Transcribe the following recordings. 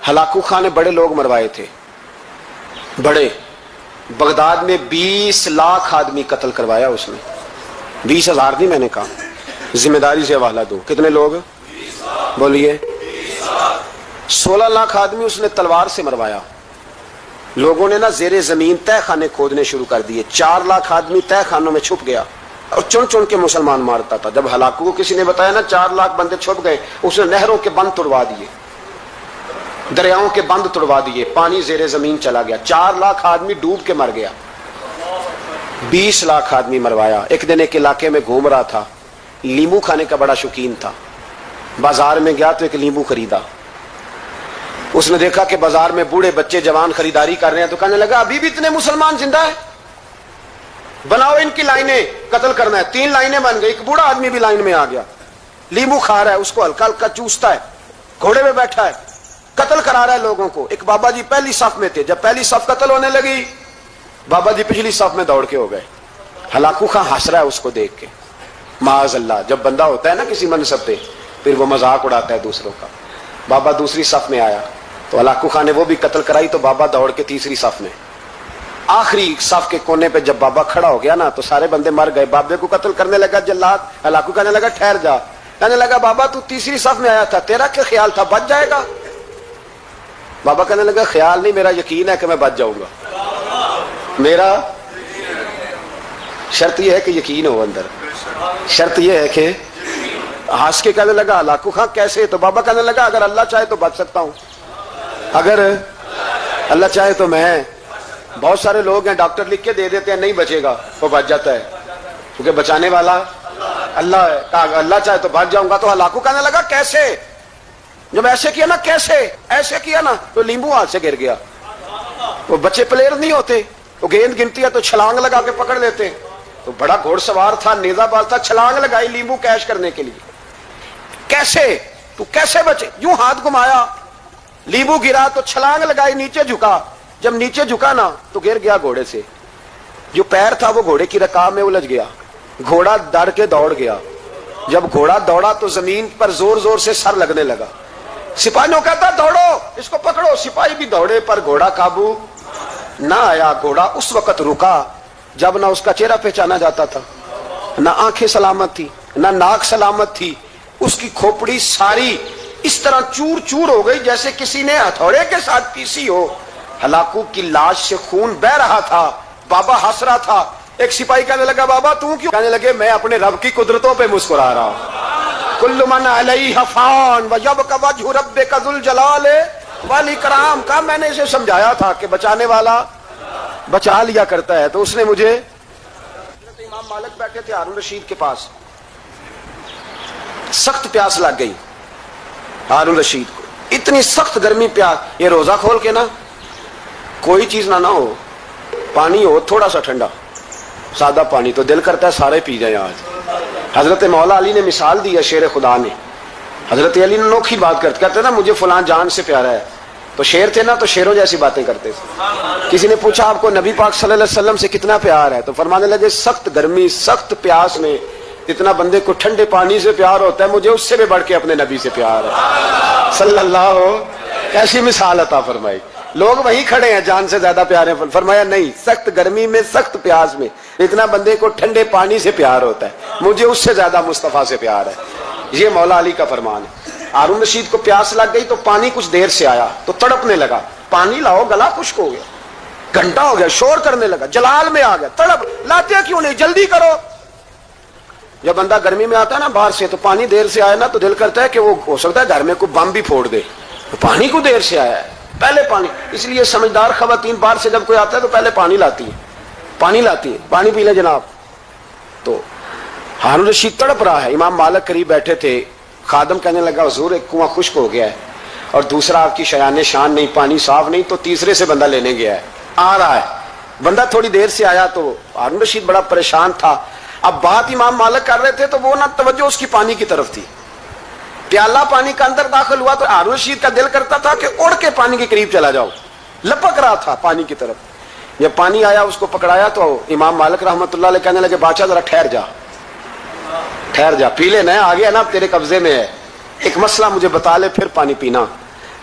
Hulagu Khan نے بڑے لوگ مروائے تھے، بڑے، بغداد میں 20 لاکھ آدمی قتل کروایا اس نے، 20,000 نہیں میں نے کہا، ذمہ داری سے حوالہ دو، کتنے لوگ بولیے؟ 16 لاکھ آدمی اس نے تلوار سے مروایا۔ لوگوں نے نا زیر زمین تہ خانے کھودنے شروع کر دیے، 4 لاکھ آدمی تہ خانوں میں چھپ گیا اور چن چن کے مسلمان مارتا تھا۔ جب ہلاکو کو کسی نے بتایا نا 4 لاکھ بندے چھپ گئے، اس نے نہروں کے بند توڑوا دیے، دریاؤں کے بند توڑوا دیے، پانی زیر زمین چلا گیا، 4 لاکھ آدمی ڈوب کے مر گیا، 20 لاکھ آدمی مروایا۔ ایک دن ایک علاقے میں گھوم رہا تھا، لیمو کھانے کا بڑا شوقین تھا، بازار میں گیا تو ایک لیمو خریدا۔ اس نے دیکھا کہ بازار میں بوڑھے بچے جوان خریداری کر رہے ہیں، تو کہنے لگا ابھی بھی اتنے مسلمان زندہ ہیں، بناؤ ان کی لائنیں، قتل کرنا ہے۔ 3 لائنیں بن گئی، ایک بوڑھا آدمی بھی لائن میں آ گیا، لیمو کھا رہا ہے، اس کو ہلکا ہلکا چوستا ہے، گھوڑے میں بیٹھا ہے، قتل کرا رہا ہے لوگوں کو۔ ایک بابا جی پہلی صف میں تھے، جب پہلی صف قتل ہونے لگی، بابا جی پچھلی صف میں دوڑ کے ہو گئے۔ ہلاکو خان ہنس رہا ہے اس کو دیکھ کے، معاذ اللہ، جب بندہ ہوتا ہے نا کسی منصب پہ پھر وہ مذاق اڑاتا ہے دوسروں کا۔ بابا دوسری صف میں آیا تو ہلاکو خان نے وہ بھی قتل کرائی، تو بابا دوڑ کے تیسری صف میں، آخری صف کے کونے پہ جب بابا کھڑا ہو گیا نا تو سارے بندے مر گئے۔ بابے کو قتل کرنے لگا جلاد، ہلاکو کہنے لگا ٹھہر جا، کہنے لگا بابا تو تیسری صف میں آیا تھا، تیرا کیا خیال تھا بچ جائے گا؟ بابا کہنے لگا خیال نہیں، میرا یقین ہے کہ میں بچ جاؤں گا، میرا شرط یہ ہے کہ یقین ہو اندر، شرط یہ ہے کہ ہنس کے کہنے لگا ہلاکو خان کیسے؟ تو بابا کہنے لگا اگر اللہ چاہے تو بچ سکتا ہوں، اگر اللہ چاہے تو میں، بہت سارے لوگ ہیں ڈاکٹر لکھ کے دے دیتے ہیں نہیں بچے گا، وہ بچ جاتا ہے کیونکہ بچانے والا اللہ ہے، کہا اللہ چاہے تو بچ جاؤں گا۔ تو ہلاکو کہنے لگا کیسے؟ جب ایسے کیا نا، کیسے ایسے کیا نا تو لیمبو ہاتھ سے گر گیا۔ وہ بچے پلیئر نہیں ہوتے، وہ گیند گنتی ہے تو چھلانگ لگا کے پکڑ لیتے، تو بڑا گھوڑ سوار تھا، نیزہ باز تھا، چھلانگ لگائی لیمبو کیش کرنے کے لیے۔ کیسے تو کیسے بچے؟ یوں ہاتھ گھمایا، لیمبو گرا تو چھلانگ لگائی، نیچے جھکا، جب نیچے جھکا نا تو گر گیا گھوڑے سے، جو پیر تھا وہ گھوڑے کی رکاب میں الجھ گیا، گھوڑا ڈر کے دوڑ گیا۔ جب گھوڑا دوڑا تو زمین پر زور زور سے سر لگنے لگا، سپاہیوں کہتا دوڑو اس کو پکڑو، سپاہی بھی دوڑے پر گھوڑا قابو نہ آیا۔ گھوڑا اس وقت رکا جب نہ اس کا چہرہ پہچانا جاتا تھا، نہ آنکھیں سلامت تھی، نہ ناک سلامت تھی، اس کی کھوپڑی ساری اس طرح چور چور ہو گئی جیسے کسی نے ہتھوڑے کے ساتھ پیسی ہو۔ ہلاکو کی لاش سے خون بہ رہا تھا، بابا ہنس رہا تھا۔ ایک سپاہی کہنے لگا بابا تم کیوں؟ کہنے لگے میں اپنے رب کی قدرتوں پہ مسکرا رہا ہوں۔ کل من علیہ فان ویبقی وجہ ربک ذو الجلال والاکرام۔ کہا میں نے اسے سمجھایا تھا کہ بچانے والا بچا لیا کرتا ہے، تو اس نے مجھے۔ امام مالک بیٹھے تھے ہارون رشید کے پاس، سخت پیاس لگ گئی ہارون رشید کو، اتنی سخت گرمی پیاس، یہ روزہ کھول کے نا کوئی چیز نہ ہو، پانی ہو تھوڑا سا ٹھنڈا سادہ پانی، تو دل کرتا ہے سارے پی جائیں آج۔ حضرت مولا علی نے مثال دی ہے، شیر خدا نے، حضرت علی نے انوکھی بات کرتے، کہتے نا مجھے فلاں جان سے پیارا ہے، تو شیر تھے نا تو شیروں جیسی باتیں کرتے تھے۔ کسی نے پوچھا آپ کو نبی پاک صلی اللہ علیہ وسلم سے کتنا پیار ہے؟ تو فرمانے لگے سخت گرمی سخت پیاس میں جتنا بندے کو ٹھنڈے پانی سے پیار ہوتا ہے مجھے اس سے بھی بڑھ کے اپنے نبی سے پیار ہے صلی اللہ ہو۔ ایسی مثال عطا فرمائی، لوگ وہیں کھڑے ہیں جان سے زیادہ پیار ہیں، فرمایا نہیں، سخت گرمی میں سخت پیاس میں اتنا بندے کو ٹھنڈے پانی سے پیار ہوتا ہے مجھے اس سے زیادہ مصطفیٰ سے پیار ہے۔ یہ مولا علی کا فرمان ہے۔ ہارون رشید کو پیاس لگ گئی تو پانی کچھ دیر سے آیا تو تڑپنے لگا، پانی لاؤ گلا خشک ہو گیا، گھنٹہ ہو گیا، شور کرنے لگا، جلال میں آ گیا، تڑپ، لاتے کیوں نہیں، جلدی کرو۔ جب بندہ گرمی میں آتا ہے نا باہر سے تو پانی دیر سے آیا نا تو دل کرتا ہے کہ وہ ہو سکتا ہے گھر میں کوئی بم بھی پھوڑ دے، تو پانی کو دیر سے آیا ہے پہلے پانی۔ اس لیے سمجھدار خواتین باہر سے جب کوئی آتا ہے تو پہلے پانی لاتی ہے، پانی لاتی ہے، پانی پی لیں جناب۔ تو ہارون رشید تڑپ رہا ہے، امام مالک قریب بیٹھے تھے، خادم کہنے لگا حضور ایک کنواں خشک ہو گیا ہے اور دوسرا آپ کی شیان شان نہیں، پانی صاف نہیں، تو تیسرے سے بندہ لینے گیا ہے، آ رہا ہے۔ بندہ تھوڑی دیر سے آیا تو ہارون رشید بڑا پریشان تھا۔ اب بات امام مالک کر رہے تھے تو وہ نہ توجہ اس کی پانی کی طرف تھی، پیالہ پانی کا اندر داخل ہوا تو ہارون رشید کا دل کرتا تھا کہ اڑ کے پانی کے قریب چلا جاؤ، لپک رہا تھا پانی کی طرف۔ جب پانی آیا اس کو پکڑایا تو امام مالک رحمت اللہ علیہ کہنے لگے بادشاہ ذرا ٹھہر جا، ٹھہر جا، پی لے، نہ آگے ہے نا تیرے قبضے میں ہے، ایک مسئلہ مجھے بتا لے پھر پانی پینا۔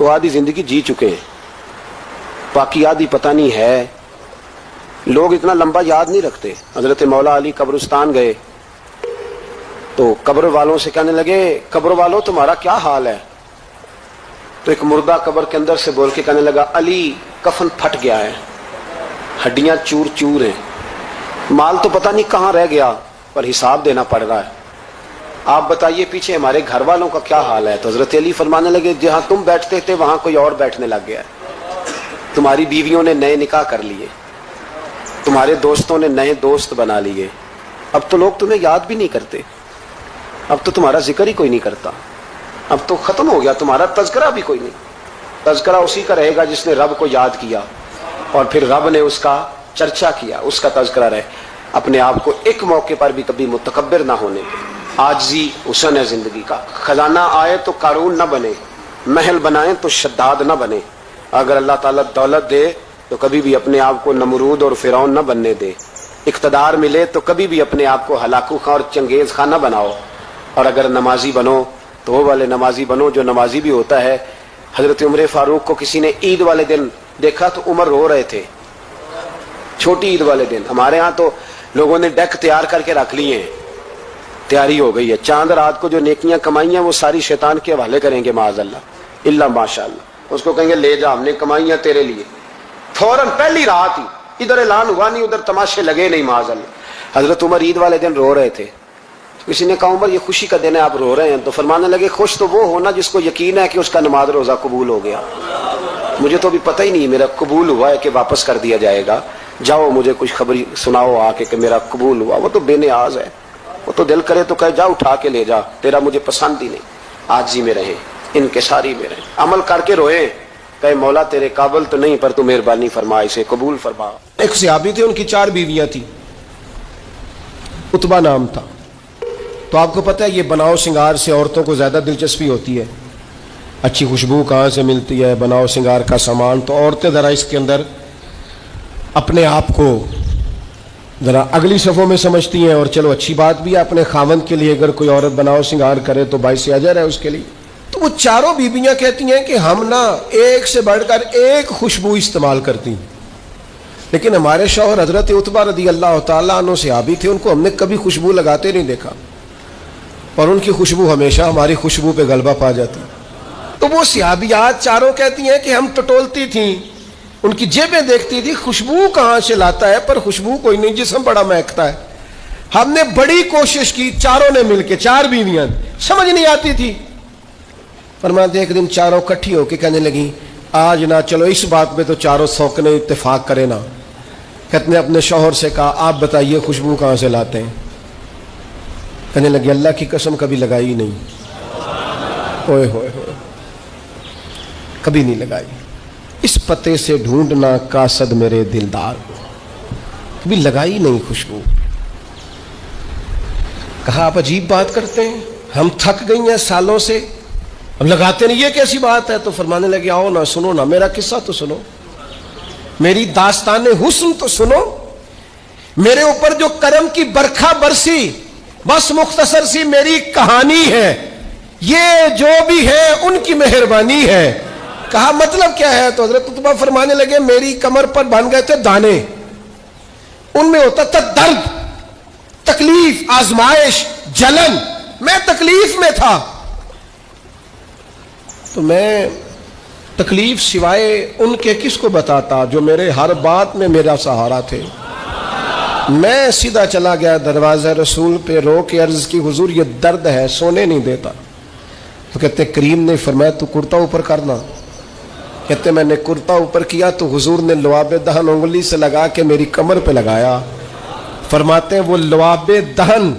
وہ آدھی زندگی جی چکے ہیں, باقی آدھی پتہ نہیں ہے. لوگ اتنا لمبا یاد نہیں رکھتے. حضرت مولا علی قبرستان گئے تو قبر والوں سے کہنے لگے, قبر والوں تمہارا کیا حال ہے؟ تو ایک مردہ قبر کے اندر سے بول کے کہنے لگا, علی کفن پھٹ گیا ہے, ہڈیاں چور چور ہیں, مال تو پتہ نہیں کہاں رہ گیا, پر حساب دینا پڑ رہا ہے. آپ بتائیے پیچھے ہمارے گھر والوں کا کیا حال ہے؟ تو حضرت علی فرمانے لگے, جہاں تم بیٹھتے تھے وہاں کوئی اور بیٹھنے لگ گیا ہے. تمہاری بیویوں نے نئے نکاح کر لیے, تمہارے دوستوں نے نئے دوست بنا لیے, اب تو لوگ تمہیں یاد بھی نہیں کرتے, اب تو تمہارا ذکر ہی کوئی نہیں کرتا, اب تو ختم ہو گیا, تمہارا تذکرہ بھی کوئی نہیں. تذکرہ اسی کا رہے گا جس نے رب کو یاد کیا اور پھر رب نے اس کا چرچا کیا, اس کا تذکرہ رہے. اپنے آپ کو ایک موقع پر بھی کبھی متکبر نہ ہونے دے. عاجزی حسن ہے زندگی کا. خزانہ آئے تو قارون نہ بنے, محل بنائیں تو شداد نہ بنے. اگر اللہ تعالیٰ دولت دے تو کبھی بھی اپنے آپ کو نمرود اور فرعون نہ بننے دے. اقتدار ملے تو کبھی بھی اپنے آپ کو ہلاکو خاں اور چنگیز خان نہ بناؤ. اور اگر نمازی بنو تو وہ والے نمازی بنو جو نمازی بھی ہوتا ہے. حضرت عمر فاروق کو کسی نے عید والے دن دیکھا تو عمر رو رہے تھے, چھوٹی عید والے دن. ہمارے ہاں تو لوگوں نے ڈیک تیار کر کے رکھ لیے ہیں, تیاری ہو گئی ہے. چاند رات کو جو نیکیاں کمائی ہیں وہ ساری شیطان کے حوالے کریں گے معاذ اللہ, اللہ ماشاء اللہ. اس کو کہیں گے لے جا, ہم نے کمائی ہیں تیرے لیے. فوراً پہلی رات ہی, ادھر اعلان ہوا نہیں ادھر تماشے لگے نہیں معاذ اللہ. حضرت عمر عید والے دن رو رہے تھے. کسی نے کہا عمر یہ خوشی کا دن ہے آپ رو رہے ہیں؟ تو فرمانے لگے خوش تو وہ ہونا جس کو یقین ہے کہ اس کا نماز روزہ قبول ہو گیا. مجھے تو ابھی پتہ ہی نہیں میرا قبول ہوا ہے کہ واپس کر دیا جائے گا. جاؤ مجھے کچھ خبر سناؤ آ کے کہ میرا قبول ہوا. وہ تو بے نیاز ہے, وہ تو دل کرے تو کہے جا اٹھا کے لے جا, تیرا مجھے پسند ہی نہیں. عاجزی میں رہیں, انکساری میں رہیں, عمل کر کے روئیں, کہے مولا تیرے قابل تو نہیں پر تو مہربانی فرما, اسے قبول فرما. ایک صحابی تھے, ان کی 4 بیویاں تھیں, عتبہ نام تھا. تو آپ کو پتہ ہے یہ بناؤ سنگار سے عورتوں کو زیادہ دلچسپی ہوتی ہے. اچھی خوشبو کہاں سے ملتی ہے, بناؤ سنگار کا سامان. تو عورتیں ذرا اس کے اندر اپنے آپ کو ذرا اگلی صفوں میں سمجھتی ہیں, اور چلو اچھی بات بھی ہے اپنے خاوند کے لیے اگر کوئی عورت بناؤ سنگار کرے تو باعث اجر ہے اس کے لیے. تو وہ 4 بیویاں کہتی ہیں کہ ہم نا ایک سے بڑھ کر ایک خوشبو استعمال کرتی ہیں, لیکن ہمارے شوہر حضرت عتبہ رضی اللہ تعالیٰ عنہ صحابی تھے, ان کو ہم نے کبھی خوشبو لگاتے نہیں دیکھا, اور ان کی خوشبو ہمیشہ ہماری خوشبو پہ غلبہ پا جاتی. تو وہ صحابیات 4 کہتی ہیں کہ ہم ٹٹولتی تھیں, ان کی جیبیں دیکھتی تھی, خوشبو کہاں سے لاتا ہے, پر خوشبو کوئی نہیں, جسم بڑا مہکتا ہے. ہم نے بڑی کوشش کی 4 نے مل کے, 4 بیویاں, سمجھ نہیں آتی تھی. فرماتے ایک دن 4 اکٹھی ہو کے کہنے لگی آج نہ چلو اس بات پہ تو 4 سوکنے اتفاق کرے نا. کہتے نے اپنے شوہر سے کہا آپ بتائیے خوشبو کہاں سے لاتے ہیں؟ کہنے لگی اللہ کی قسم کبھی لگائی نہیں. ہوئے ہوئے ہوئے, کبھی نہیں لگائی. اس پتے سے ڈھونڈنا قاصد میرے دلدار, کبھی لگائی نہیں خوشبو. کہا آپ عجیب بات کرتے ہیں, ہم تھک گئی ہیں سالوں سے, ہم لگاتے نہیں, یہ کیسی بات ہے؟ تو فرمانے لگے آؤ نا سنو نا, میرا قصہ تو سنو, میری داستان حسن تو سنو, میرے اوپر جو کرم کی برکھا برسی بس مختصر سی میری کہانی ہے, یہ جو بھی ہے ان کی مہربانی ہے. کہا مطلب کیا ہے؟ تو حضرت عتبہ فرمانے لگے میری کمر پر بن گئے تھے دانے, ان میں ہوتا تھا درد, تکلیف, آزمائش, جلن, میں تکلیف میں تھا. تو میں تکلیف سوائے ان کے کس کو بتاتا جو میرے ہر بات میں میرا سہارا تھے. میں سیدھا چلا گیا دروازہ رسول پہ, رو کے عرض کی حضور یہ درد ہے, سونے نہیں دیتا. تو کہتے کریم نے فرمایا تو کرتا اوپر کرنا. کہتے میں نے کرتا اوپر کیا تو حضور نے لعاب دہن انگلی سے لگا کے میری کمر پہ لگایا. فرماتے ہیں وہ لعاب دہن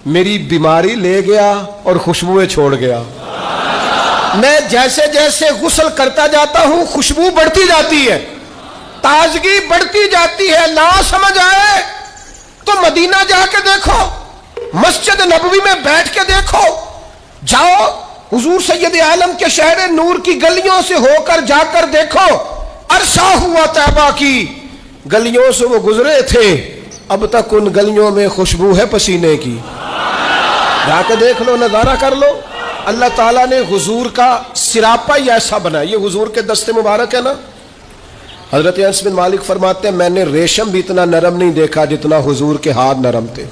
میری بیماری لے گیا اور خوشبوئیں چھوڑ گیا. میں جیسے جیسے غسل کرتا جاتا ہوں خوشبو بڑھتی جاتی ہے, تازگی بڑھتی جاتی ہے. نہ سمجھ آئے تو مدینہ جا کے دیکھو, مسجد نبوی میں بیٹھ کے دیکھو, جاؤ حضور سید عالم کے شہر نور کی گلیوں سے ہو کر جا کر دیکھو, عرصہ ہوا طیبہ کی گلیوں سے وہ گزرے تھے, اب تک ان گلیوں میں خوشبو ہے پسینے کی. جا کے دیکھ لو, نظارہ کر لو. اللہ تعالیٰ نے حضور کا سراپا ہی ایسا بنا. یہ حضور کے دست مبارک ہے نا. حضرت انس بن مالک فرماتے ہیں میں نے ریشم بھی اتنا نرم نہیں دیکھا جتنا حضور کے ہاتھ نرم تھے.